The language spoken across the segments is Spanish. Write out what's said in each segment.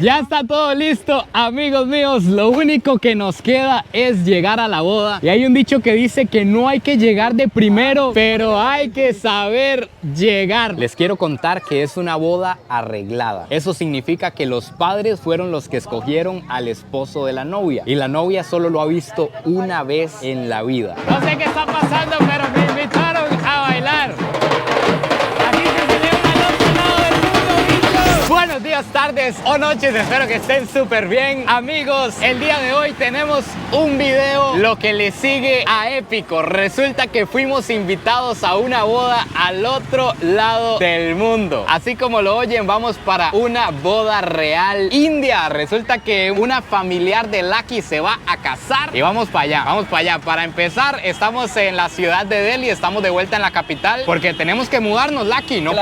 Ya está todo listo, amigos míos. Lo único que nos queda es llegar a la boda. Y hay un dicho que dice que no hay que llegar de primero, pero hay que saber llegar. Les quiero contar que es una boda arreglada. Eso significa que los padres fueron los que escogieron al esposo de la novia. Y la novia solo lo ha visto una vez en la vida. No sé qué está pasando, pero me invitaron a bailar. Buenos días, tardes o noches, espero que estén súper bien. Amigos, el día de hoy tenemos un video, lo que le sigue a épico. Resulta que fuimos invitados a una boda al otro lado del mundo. Así como lo oyen, vamos para una boda real india. Resulta que una familiar de Lucky se va a casar y vamos para allá, vamos para allá. Para empezar, estamos en la ciudad de Delhi, estamos de vuelta en la capital porque tenemos que mudarnos, Lucky. No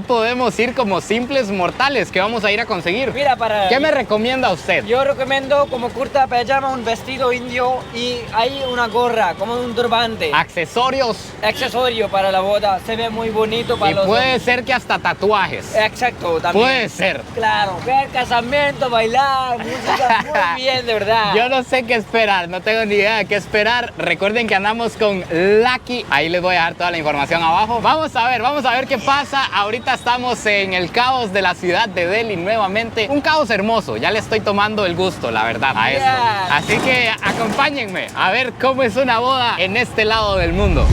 podemos ir como simples mortales. ¿Qué vamos a ir a conseguir? Mira, ¿Qué me recomienda usted? Yo recomiendo como kurta pajama, un vestido indio y hay una gorra, como un turbante. Accesorios. Accesorio para la boda, se ve muy bonito para Y los puede ser que hasta tatuajes. Exacto, también. Puede ser. Claro, ver casamiento, bailar, música, muy bien, de verdad. Yo no sé qué esperar, no tengo ni idea de qué esperar. Recuerden que andamos con Lucky. Ahí les voy a dar toda la información abajo. Vamos a ver qué pasa. Ahorita estamos en el caos de la ciudad de Delhi nuevamente. Un caos hermoso, ya le estoy tomando el gusto, la verdad, a esto. Así que acompáñenme a ver cómo es una boda en este lado del mundo.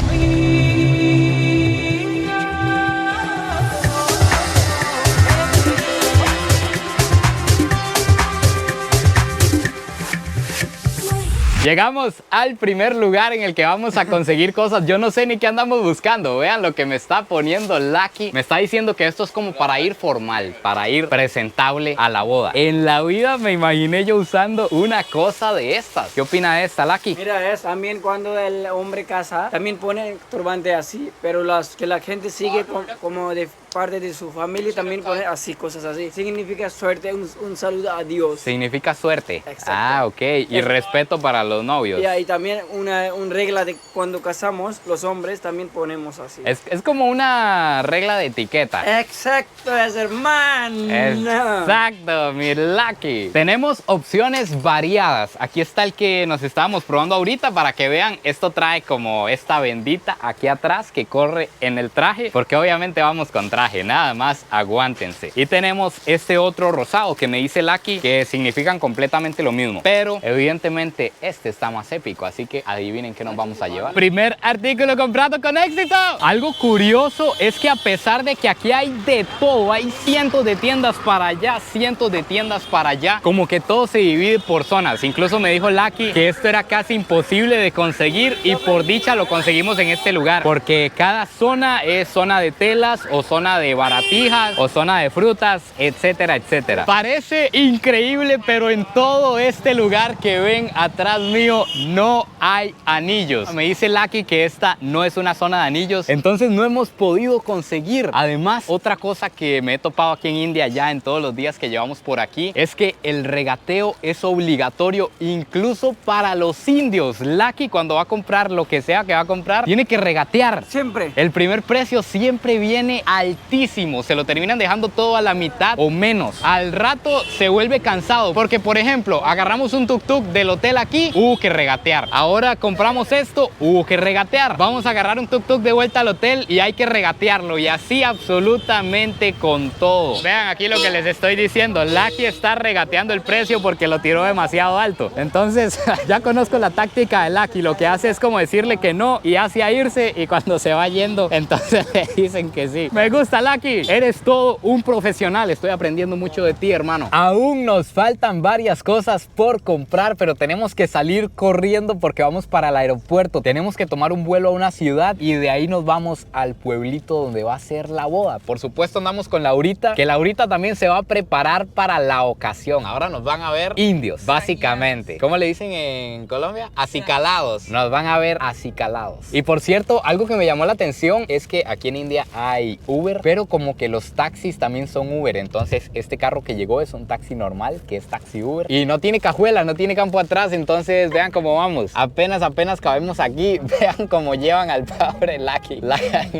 Llegamos al primer lugar en el que vamos a conseguir cosas. Yo no sé ni qué andamos buscando. Vean lo que me está poniendo Lucky. Me está diciendo que esto es como para ir formal, para ir presentable a la boda. En la vida me imaginé yo usando una cosa de estas. ¿Qué opina de esta, Lucky? Mira, es también cuando el hombre casa, también pone turbante así, pero que la gente sigue como de parte de su familia también pone así, cosas así. Significa suerte, un saludo a Dios. Significa suerte. Exacto. Ah, ok. Y respeto para los novios. Y también una regla de cuando casamos, los hombres también ponemos así. Es como una regla de etiqueta. Exacto, es hermano. Exacto, mi Lucky. Tenemos opciones variadas. Aquí está el que nos estábamos probando ahorita para que vean. Esto trae como esta bendita aquí atrás que corre en el traje, porque obviamente vamos con traje. Nada más aguántense. Y tenemos este otro rosado que me dice Lucky que significan completamente lo mismo, pero evidentemente este está más épico, así que adivinen qué nos vamos a llevar. Primer artículo comprado con éxito. Algo curioso es que a pesar de que aquí hay de todo, hay cientos de tiendas para allá, cientos de tiendas para allá, como que todo se divide por zonas. Incluso me dijo Lucky que esto era casi imposible de conseguir y por dicha lo conseguimos en este lugar, porque cada zona es zona de telas o zona de baratijas o zona de frutas, etcétera, etcétera. Parece increíble, pero en todo este lugar que ven atrás mío no hay anillos. Me dice Lucky que esta no es una zona de anillos, entonces no hemos podido conseguir. Además, otra cosa que me he topado aquí en India ya en todos los días que llevamos por aquí es que el regateo es obligatorio incluso para los indios. Lucky cuando va a comprar lo que sea que va a comprar tiene que regatear. Siempre. El primer precio siempre viene altísimo, se lo terminan dejando todo a la mitad o menos. Al rato se vuelve cansado porque, por ejemplo, agarramos un tuk-tuk del hotel aquí, que regatear. Ahora compramos esto, que regatear. Vamos a agarrar un tuk-tuk de vuelta al hotel y hay que regatearlo, y así absolutamente con todo. Vean aquí lo que les estoy diciendo. Lucky está regateando el precio porque lo tiró demasiado alto. Entonces ya conozco la táctica de Lucky. Lo que hace es como decirle que no y hace a irse, y cuando se va yendo entonces le dicen que sí. Me gusta, Lucky. Eres todo un profesional. Estoy aprendiendo mucho de ti, hermano. Aún nos faltan varias cosas por comprar, pero tenemos que salir corriendo porque vamos para el aeropuerto. Tenemos que tomar un vuelo a una ciudad y de ahí nos vamos al pueblito donde va a ser la boda. Por supuesto andamos con Laurita, que Laurita también se va a preparar para la ocasión. Ahora nos van a ver indios, básicamente. ¿Cómo le dicen en Colombia? Acicalados. Nos van a ver acicalados. Y por cierto, algo que me llamó la atención es que aquí en India hay Uber Uber, pero como que los taxis también son Uber. Entonces este carro que llegó es un taxi normal, que es taxi Uber. Y no tiene cajuela, no tiene campo atrás. Entonces vean cómo vamos. Apenas cabemos aquí. Vean cómo llevan al pobre Lucky.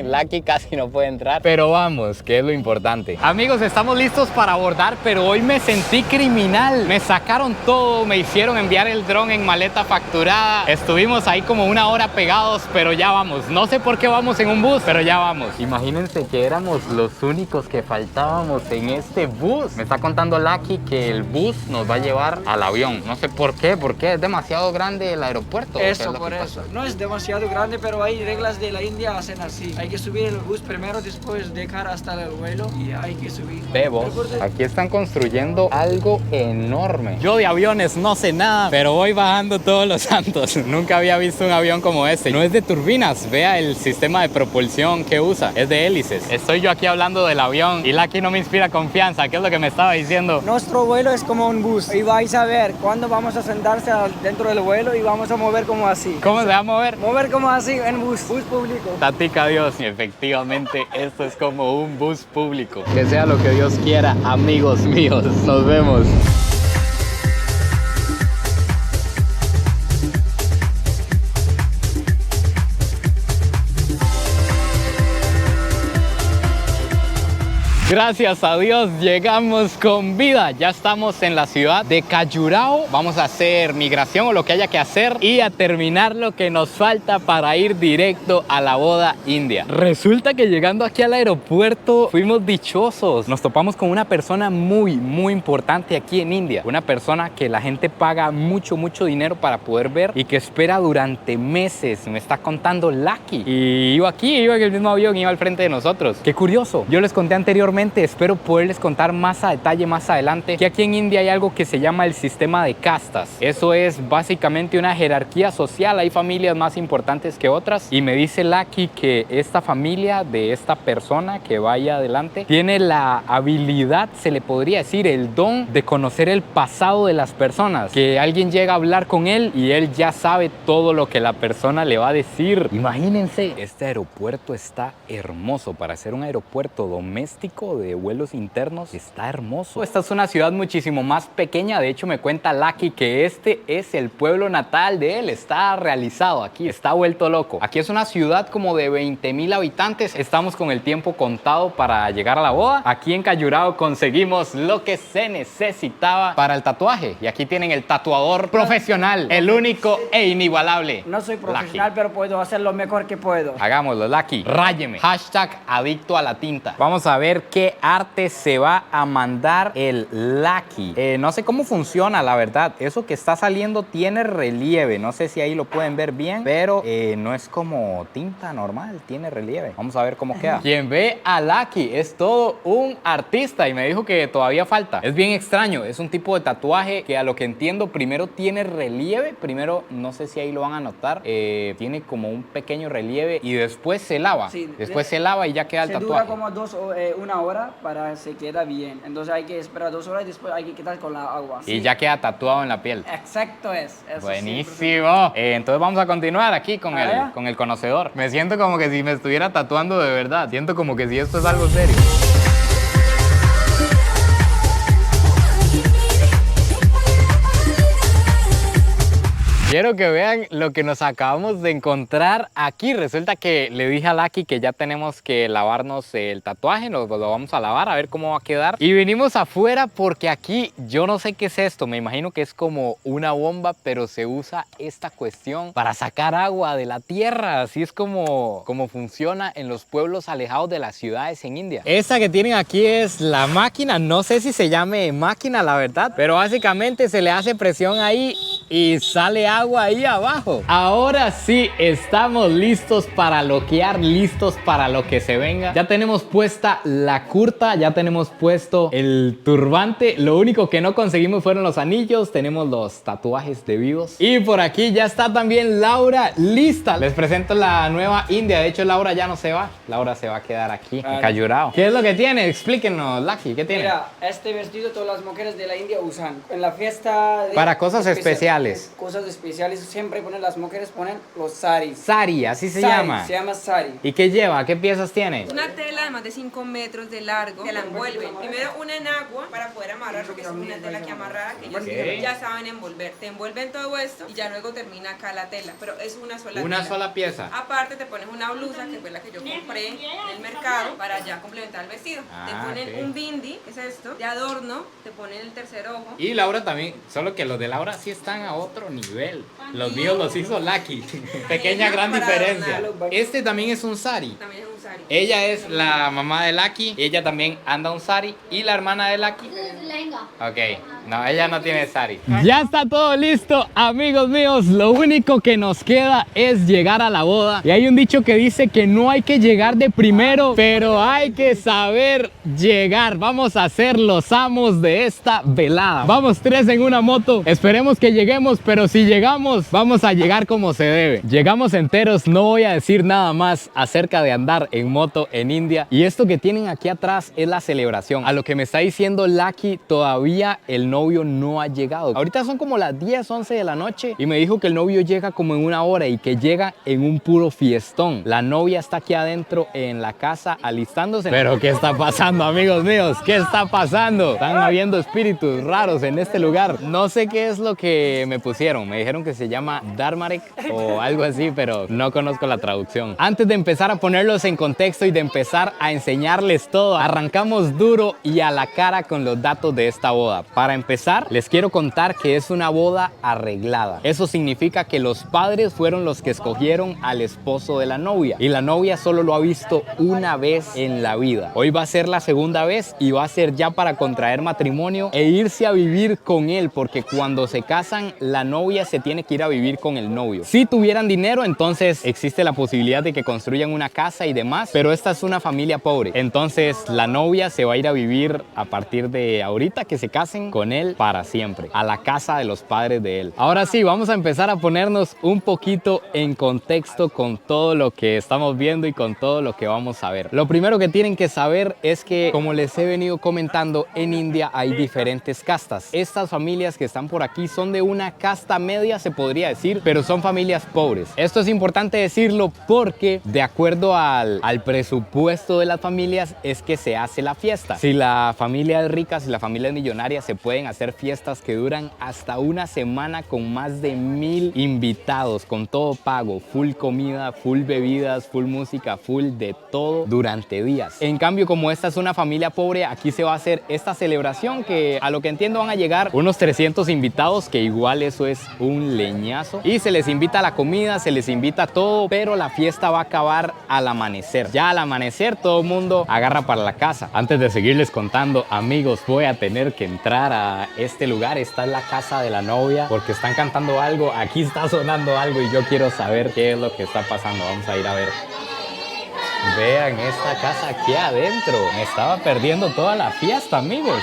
Lucky casi no puede entrar. Pero vamos, que es lo importante. Amigos, estamos listos para abordar, pero hoy me sentí criminal. Me sacaron todo, me hicieron enviar el dron en maleta facturada. Estuvimos ahí como una hora pegados, pero ya vamos. No sé por qué vamos en un bus, pero ya vamos. Imagínense que éramos los únicos que faltábamos en este bus. Me está contando Lucky que el bus nos va a llevar al avión. No sé por qué, porque es demasiado grande el aeropuerto. Eso, por eso. No es demasiado grande, pero hay reglas de la India, hacen así. Hay que subir el bus primero, después dejar hasta el vuelo y hay que subir. Bebos, aquí están construyendo algo enorme. Yo de aviones no sé nada, pero voy bajando todos los santos. Nunca había visto un avión como este. No es de turbinas, vea el sistema de propulsión que usa, es de hélices. Estoy yo aquí hablando del avión y Lucky no me inspira confianza. ¿Qué es lo que me estaba diciendo? Nuestro vuelo es como un bus y vais a ver cuándo vamos a sentarse dentro del vuelo y vamos a mover como así. ¿Cómo se va a mover? Mover como así en bus público. Tática Dios, y efectivamente esto es como un bus público. Que sea lo que Dios quiera, amigos míos. Nos vemos. Gracias a Dios llegamos con vida. Ya estamos en la ciudad de Khajuraho. Vamos a hacer migración o lo que haya que hacer y a terminar lo que nos falta para ir directo a la boda india. Resulta que llegando aquí al aeropuerto fuimos dichosos. Nos topamos con una persona muy importante aquí en India. Una persona que la gente paga mucho dinero para poder ver y que espera durante meses. Me está contando Lucky. Y iba en el mismo avión, iba al frente de nosotros. Qué curioso. Yo les conté anteriormente, espero poderles contar más a detalle más adelante, que aquí en India hay algo que se llama el sistema de castas. Eso es básicamente una jerarquía social. Hay familias más importantes que otras y me dice Lucky que esta familia de esta persona que vaya adelante tiene la habilidad, se le podría decir el don de conocer el pasado de las personas, que alguien llega a hablar con él y él ya sabe todo lo que la persona le va a decir. Imagínense, este aeropuerto está hermoso. Para ser un aeropuerto doméstico de vuelos internos, está hermoso. Esta es una ciudad muchísimo más pequeña. De hecho, me cuenta Lucky que este es el pueblo natal de él. Está realizado aquí, está vuelto loco. Aquí es una ciudad como de 20,000 habitantes. Estamos con el tiempo contado para llegar a la boda. Aquí en Khajuraho conseguimos lo que se necesitaba para el tatuaje. Y aquí tienen el tatuador profesional, el único e inigualable. No soy profesional, Lucky. pero puedo hacer lo mejor que puedo. Hagámoslo, Lucky. Ráyeme. #adicto a la tinta. Vamos a ver qué arte se va a mandar el Lucky. No sé cómo funciona, la verdad. Eso que está saliendo tiene relieve. No sé si ahí lo pueden ver bien, pero no es como tinta normal, tiene relieve. Vamos a ver cómo queda. Quien ve a Lucky es todo un artista y me dijo que todavía falta. Es bien extraño. Es un tipo de tatuaje que, a lo que entiendo, primero tiene relieve. Primero, no sé si ahí lo van a notar, tiene como un pequeño relieve y después se lava. Sí, después se lava y ya queda el se tatuaje. dura como una hora para se queda bien. Entonces hay que esperar 2 horas y después hay que quitar con la agua. Y Sí. ya queda tatuado en la piel. Exacto es. Eso Buenísimo. Entonces vamos a continuar aquí con Ah, con el conocedor. Me siento como que si me estuviera tatuando de verdad. Siento como que si esto es algo serio. Quiero que vean lo que nos acabamos de encontrar aquí. Resulta que le dije a Lucky que ya tenemos que lavarnos el tatuaje. Lo vamos a lavar a ver cómo va a quedar. Y venimos afuera porque aquí yo no sé qué es esto. Me imagino que es como una bomba, pero se usa esta cuestión para sacar agua de la tierra. Así es como funciona en los pueblos alejados de las ciudades en India. Esta que tienen aquí es la máquina. No sé si se llame máquina, la verdad, pero básicamente se le hace presión ahí y sale agua ahí abajo. Ahora sí estamos listos para loquear, listos para lo que se venga. Ya tenemos puesta la curta, ya tenemos puesto el turbante. Lo único que no conseguimos fueron los anillos. Tenemos los tatuajes de vivos. Y por aquí ya está también Laura lista. Les presento la nueva India. De hecho, Laura ya no se va. Laura se va a quedar aquí en Khajuraho. ¿Qué es lo que tiene? Explíquenos, Lucky, ¿qué tiene? Mira, este vestido todas las mujeres de la India usan en la fiesta de Para cosas especiales. especiales. Cosas especiales, siempre ponen, las mujeres ponen los saris. Sari, así se Sari, llama. se llama sari. ¿Y qué lleva? ¿Qué piezas tiene? Una tela de más de 5 metros de largo que la envuelven. Primero una en agua para poder amarrar, porque es una tela que amarrada que ellos Ok. ya saben envolver. Te envuelven todo esto y ya luego termina acá la tela, pero es una sola Una tela. sola pieza. Aparte te pones una blusa, que fue la que yo compré en el mercado, para ya complementar el vestido. Te Ah, ponen ok. un bindi, que es esto, de adorno, te ponen el tercer ojo. Y Laura también, solo que los de Laura sí están a otro nivel. Los míos los hizo Lucky. Pequeña gran Para diferencia. adornarlo. Este también es un sari. También es un sari. Ella es la mamá de Lucky, ella también anda un sari. Y la hermana de Lucky. Ok, no, ella no tiene sari. Ya está todo listo, amigos míos. Lo único que nos queda es llegar a la boda. Y hay un dicho que dice que no hay que llegar de primero, pero hay que saber llegar. Vamos a ser los amos de esta velada. Vamos 3 en una moto. Esperemos que lleguemos, pero si llegamos, vamos a llegar como se debe. Llegamos enteros, no voy a decir nada más acerca de andar en moto en India. Y esto que tienen aquí atrás es la celebración. A lo que me está diciendo Lucky, todavía el novio no ha llegado. Ahorita son como las 10, 11 de la noche y me dijo que el novio llega como en una hora y que llega en un puro fiestón. La novia está aquí adentro en la casa alistándose. Pero ¿qué está pasando, amigos míos? ¿Qué está pasando? Están habiendo espíritus raros en este lugar. No sé qué es lo que me pusieron. Me dijeron que se llama Dharmarek o algo así, pero no conozco la traducción. Antes de empezar a ponerlos en contexto y de empezar a enseñarles todo, arrancamos duro y a la cara con los datos de esta boda. Para empezar, les quiero contar que es una boda arreglada. Eso significa que los padres fueron los que escogieron al esposo de la novia y la novia solo lo ha visto una vez en la vida. Hoy va a ser la segunda vez y va a ser ya para contraer matrimonio e irse a vivir con él, porque cuando se casan la novia se tiene que ir a vivir con el novio. Si tuvieran dinero, entonces existe la posibilidad de que construyan una casa y demás, pero esta es una familia pobre. Entonces la novia se va a ir a vivir a partir de ahorita que se casen con él para siempre, a la casa de los padres de él. Ahora sí, vamos a empezar a ponernos un poquito en contexto con todo lo que estamos viendo y con todo lo que vamos a ver. Lo primero que tienen que saber es que, como les he venido comentando, en India hay diferentes castas. Estas familias que están por aquí son de una casta media, se podría decir, pero son familias pobres. Esto es importante decirlo porque de acuerdo al presupuesto de las familias es que se hace la fiesta. Si la familia es rica, si la familia es millonaria, se pueden hacer fiestas que duran hasta una semana con más de 1000 invitados, con todo pago, full comida, full bebidas, full música, full de todo durante días. En cambio, como esta es una familia pobre, aquí se va a hacer esta celebración que, a lo que entiendo, van a llegar unos 300 invitados, que igual eso es un leñazo. Y se les invita a la comida, se les invita a todo, pero la fiesta va a acabar al amanecer. Ya al amanecer todo el mundo agarra para la casa. Antes de seguirles contando, amigos, voy a tener que entrar a este lugar. Esta es la casa de la novia porque están cantando algo, aquí está sonando algo y yo quiero saber qué es lo que está pasando. Vamos a ir a ver. Vean esta casa aquí adentro. Me estaba perdiendo toda la fiesta, amigos.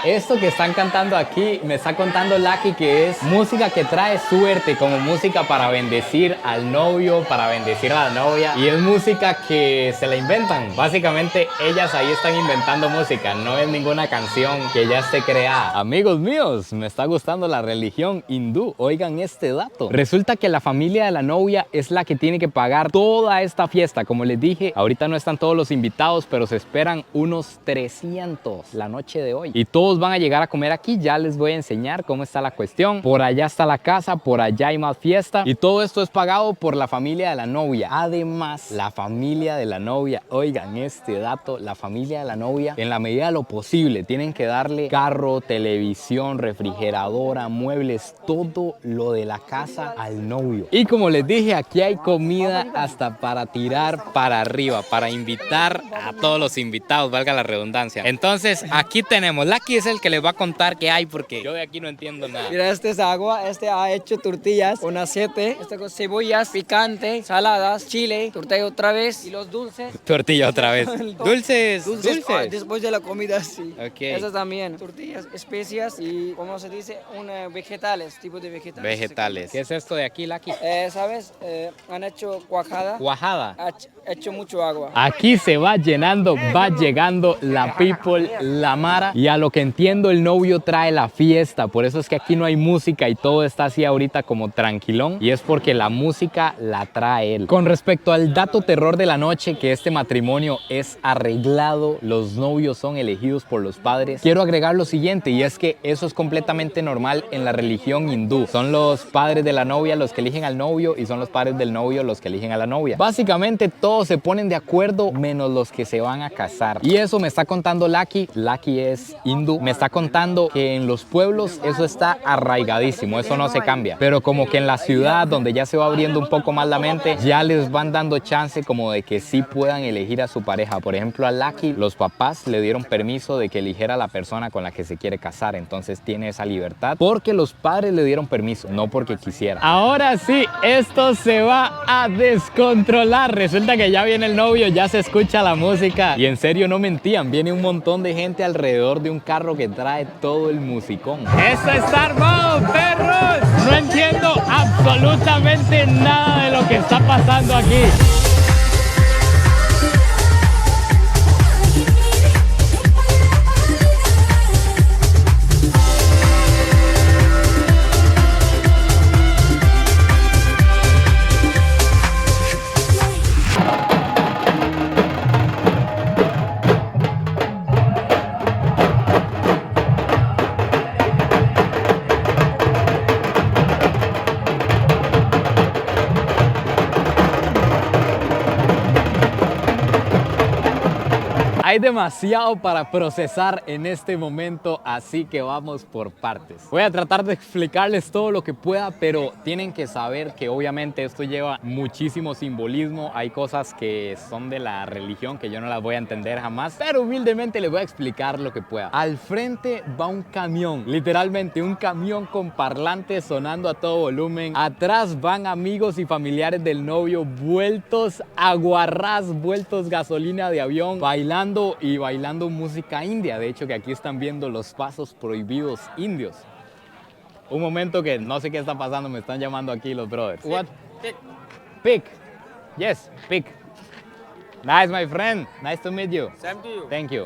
Esto que están cantando aquí, me está contando Lucky que es música que trae suerte, como música para bendecir al novio, para bendecir a la novia. Y es música que se la inventan. Básicamente ellas ahí están inventando música, no es ninguna canción que ya esté creada. Amigos míos, me está gustando la religión hindú. Oigan este dato. Resulta que la familia de la novia es la que tiene que pagar toda esta fiesta. Como les dije, ahorita no están todos los invitados, pero se esperan unos 300 la noche de hoy. Y todos van a llegar a comer aquí. Ya les voy a enseñar cómo está la cuestión. Por allá está la casa, por allá hay más fiesta y todo esto es pagado por la familia de la novia. Además, la familia de la novia, oigan este dato, la familia de la novia, en la medida de lo posible, tienen que darle carro, televisión, refrigeradora, muebles, todo lo de la casa al novio. Y como les dije, aquí hay comida hasta para tirar para arriba, para invitar a todos los invitados, valga la redundancia. Entonces, aquí tenemos, Lucky es el que les va a contar qué hay, porque yo de aquí no entiendo nada. Mira, este es agua, este ha hecho tortillas con aceite, este con cebollas, picante, saladas, chile, tortilla otra vez y los dulces. Tortilla otra vez. Dulces. Después de la comida, sí. Ok. Esas también, tortillas, especias y, ¿cómo se dice? Vegetales, tipo de vegetales. Vegetales. ¿Qué es esto de aquí, Lucky? ¿Sabes? Han hecho cuajada. Cuajada. hecho mucho agua. Aquí se va llenando, va llegando la people, la mara. Y a lo que entiendo, el novio trae la fiesta. Por eso es que aquí no hay música y todo está así ahorita como tranquilón. Y es porque la música la trae él. Con respecto al dato terror de la noche, que este matrimonio es arreglado, los novios son elegidos por los padres, quiero agregar lo siguiente, y es que eso es completamente normal en la religión hindú. Son los padres de la novia los que eligen al novio y son los padres del novio los que eligen a la novia. Básicamente todos se ponen de acuerdo menos los que se van a casar. Y eso me está contando Lucky. Lucky es hindú. Me está contando que en los pueblos eso está arraigadísimo, eso no se cambia. Pero como que en la ciudad, donde ya se va abriendo un poco más la mente, ya les van dando chance como de que sí puedan elegir a su pareja. Por ejemplo, a Lucky los papás le dieron permiso de que eligiera a la persona con la que se quiere casar. Entonces tiene esa libertad porque los padres le dieron permiso, no porque quisiera. Ahora sí, esto se va a descontrolar. Resulta que ya viene el novio, ya se escucha la música y en serio no mentían, viene un montón de gente alrededor de un carro que trae todo el musicón. ¡Esto está armado, perros! No entiendo absolutamente nada de lo que está pasando aquí. Hay demasiado para procesar en este momento, así que vamos por partes. Voy a tratar de explicarles todo lo que pueda, pero tienen que saber que obviamente esto lleva muchísimo simbolismo. Hay cosas que son de la religión que yo no las voy a entender jamás, pero humildemente les voy a explicar lo que pueda. Al frente va un camión, literalmente un camión con parlantes sonando a todo volumen. Atrás van amigos y familiares del novio vueltos aguarrás, vueltos gasolina de avión, bailando y bailando música india. De hecho, que aquí están viendo los pasos prohibidos indios. Un momento que no sé qué está pasando, me están llamando aquí los brothers. What? Pick. Yes, pick. Nice, my friend. Nice to meet you. Same to you. Thank you.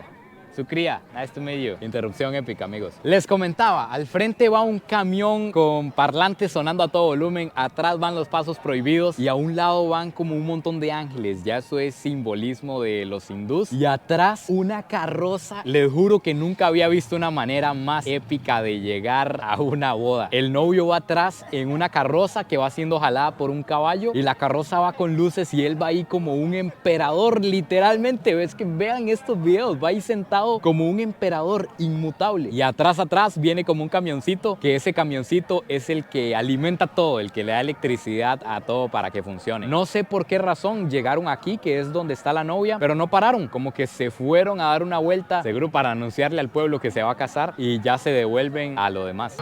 Sukriya, nice to meet you. Interrupción épica, amigos. Les comentaba, al frente va un camión con parlantes sonando a todo volumen, atrás van los pasos prohibidos y a un lado van como un montón de ángeles. Ya eso es simbolismo de los hindús. Y atrás una carroza. Les juro que nunca había visto una manera más épica de llegar a una boda. El novio va atrás en una carroza que va siendo jalada por un caballo y la carroza va con luces y él va ahí como un emperador, literalmente. Ves que vean estos videos, va ahí sentado como un emperador inmutable. Y atrás viene como un camioncito, que ese camioncito es el que alimenta todo, el que le da electricidad a todo para que funcione. No sé por qué razón llegaron aquí, que es donde está la novia, pero no pararon, como que se fueron a dar una vuelta, seguro para anunciarle al pueblo que se va a casar, y ya se devuelven a lo demás.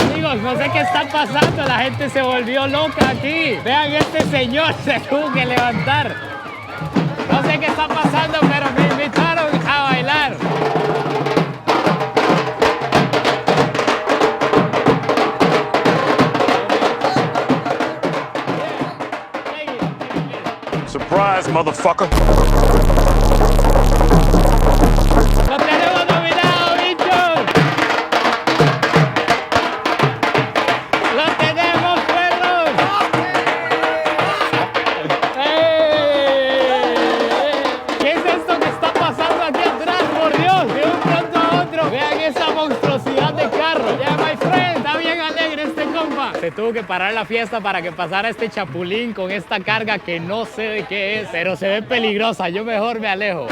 Amigos, no sé qué está pasando, la gente se volvió loca aquí. Vean, este señor se tuvo que levantar. No sé qué está pasando, pero me invitaron a bailar. Surprise, motherfucker. ¡Lo tenemos dominado, bichos! ¡Lo tenemos, perros! ¿Qué es esto que está pasando aquí atrás, por Dios? De un pronto a otro. Vean esa monstruosidad de carro. Yeah, my friend. Está bien alegre este compa. Se tuvo que parar la fiesta para que pasara este chapulín con esta carga que no sé de qué es, pero se ve peligrosa. Yo mejor me alejo.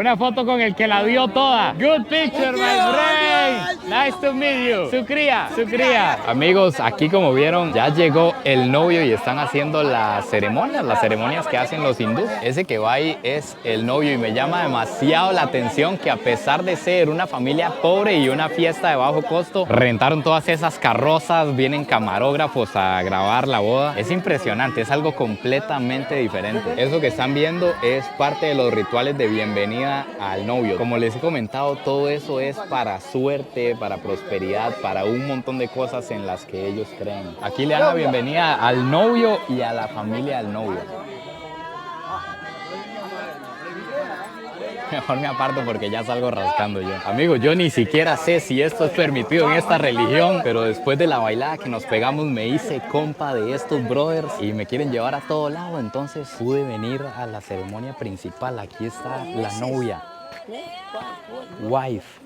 Una foto con el que la dio toda. Good picture, my friend. Nice to meet you. Sukriya, Sukriya. Amigos, aquí como vieron, ya llegó el novio y están haciendo las ceremonias que hacen los hindúes. Ese que va ahí es el novio y me llama demasiado la atención que a pesar de ser una familia pobre y una fiesta de bajo costo, rentaron todas esas carrozas, vienen camarógrafos a grabar la boda. Es impresionante, es algo completamente diferente. Eso que están viendo es parte de los rituales de bienvenida al novio. Como les he comentado, todo eso es para suerte, para prosperidad, para un montón de cosas en las que ellos creen. Aquí le dan la bienvenida al novio y a la familia del novio. Mejor me aparto porque ya salgo rascando yo. Amigos, yo ni siquiera sé si esto es permitido en esta religión, pero después de la bailada que nos pegamos me hice compa de estos brothers y me quieren llevar a todo lado, entonces pude venir a la ceremonia principal. Aquí está la novia. Wife.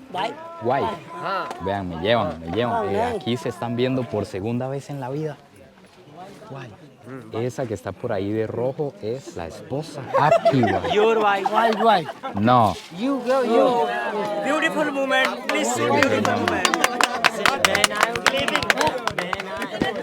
Vean, me llevan. Aquí se están viendo por segunda vez en la vida. Wife. Esa que está por ahí de rojo es la esposa. Activa. Your wife. No. You. Beautiful woman. Please see beautiful woman.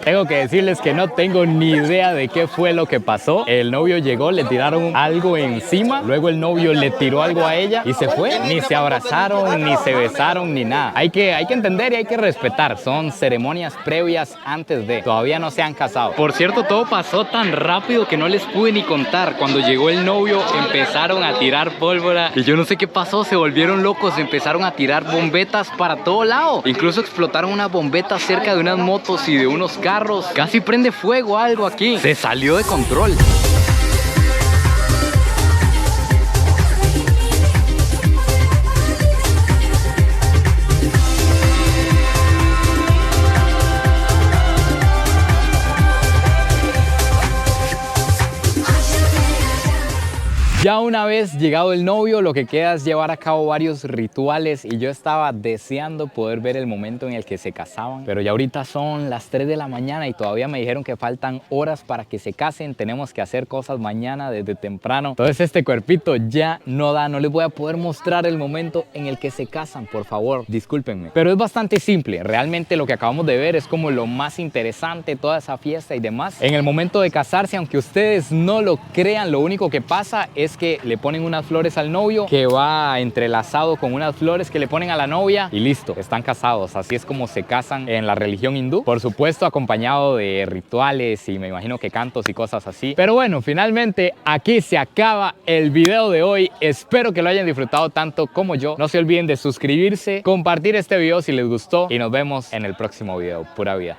Tengo que decirles que no tengo ni idea de qué fue lo que pasó. El novio llegó, le tiraron algo encima, luego el novio le tiró algo a ella y se fue. Ni se abrazaron, ni se besaron, ni nada. Hay que entender y hay que respetar. Son ceremonias previas antes de. Todavía no se han casado. Por cierto, todo pasó tan rápido que no les pude ni contar. Cuando llegó el novio empezaron a tirar pólvora y yo no sé qué pasó, se volvieron locos, empezaron a tirar bombetas para todo lado. Incluso explotaron unas bombetas cerca de unas motos y de unos carros. Casi prende fuego algo aquí. Se salió de control. Ya una vez llegado el novio, lo que queda es llevar a cabo varios rituales y yo estaba deseando poder ver el momento en el que se casaban. Pero ya ahorita son las 3 de la mañana y todavía me dijeron que faltan horas para que se casen. Tenemos que hacer cosas mañana desde temprano. Entonces este cuerpito ya no da, no les voy a poder mostrar el momento en el que se casan, por favor, discúlpenme. Pero es bastante simple, realmente lo que acabamos de ver es como lo más interesante, toda esa fiesta y demás. En el momento de casarse, aunque ustedes no lo crean, lo único que pasa es que le ponen unas flores al novio que va entrelazado con unas flores que le ponen a la novia y listo, están casados. Así es como se casan en la religión hindú, por supuesto acompañado de rituales y me imagino que cantos y cosas así. Pero bueno, finalmente aquí se acaba el video de hoy. Espero que lo hayan disfrutado tanto como yo. No se olviden de suscribirse, compartir este video si les gustó y nos vemos en el próximo video. Pura vida.